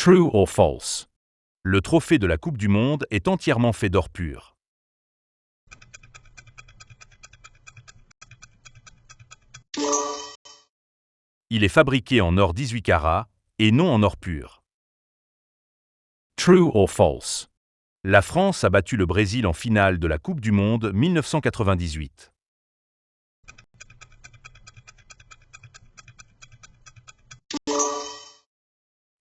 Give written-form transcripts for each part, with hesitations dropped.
True or false? Le trophée de la Coupe du Monde est entièrement fait d'or pur. Il est fabriqué en or 18 carats et non en or pur. True or false? La France a battu le Brésil en finale de la Coupe du Monde 1998.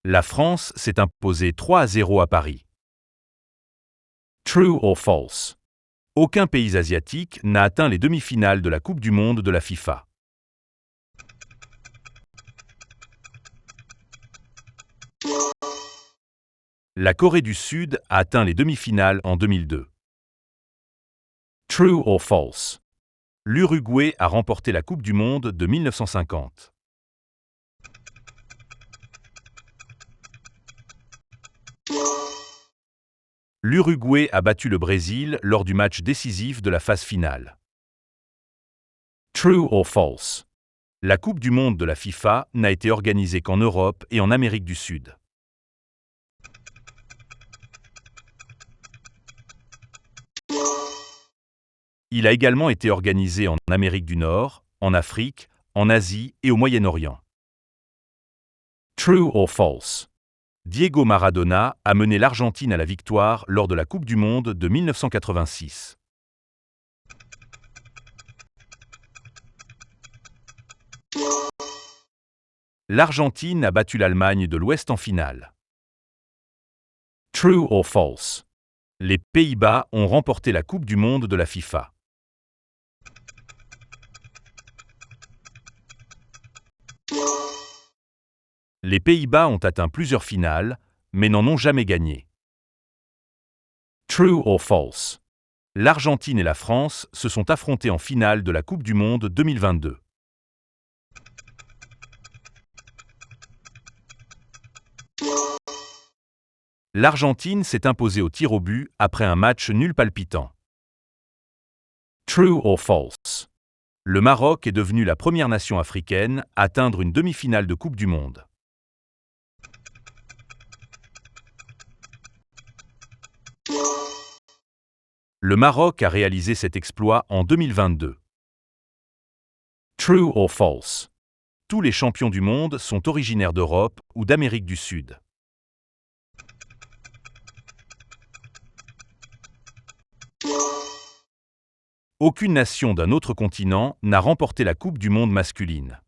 La France s'est imposée 3-0 à Paris. True or false? Aucun pays asiatique n'a atteint les demi-finales de la Coupe du Monde de la FIFA. La Corée du Sud a atteint les demi-finales en 2002. True or false? L'Uruguay a remporté la Coupe du Monde de 1950. L'Uruguay a battu le Brésil lors du match décisif de la phase finale. True or false? La Coupe du Monde de la FIFA n'a été organisée qu'en Europe et en Amérique du Sud. Il a également été organisé en Amérique du Nord, en Afrique, en Asie et au Moyen-Orient. True or false? Diego Maradona a mené l'Argentine à la victoire lors de la Coupe du Monde de 1986. L'Argentine a battu l'Allemagne de l'Ouest en finale. True or false? Les Pays-Bas ont remporté la Coupe du Monde de la FIFA. Les Pays-Bas ont atteint plusieurs finales, mais n'en ont jamais gagné. True or false? L'Argentine et la France se sont affrontés en finale de la Coupe du Monde 2022. L'Argentine s'est imposée au tir au but après un match nul palpitant. True or false? Le Maroc est devenu la première nation africaine à atteindre une demi-finale de Coupe du Monde. Le Maroc a réalisé cet exploit en 2022. True or false? Tous les champions du monde sont originaires d'Europe ou d'Amérique du Sud. Aucune nation d'un autre continent n'a remporté la Coupe du Monde masculine.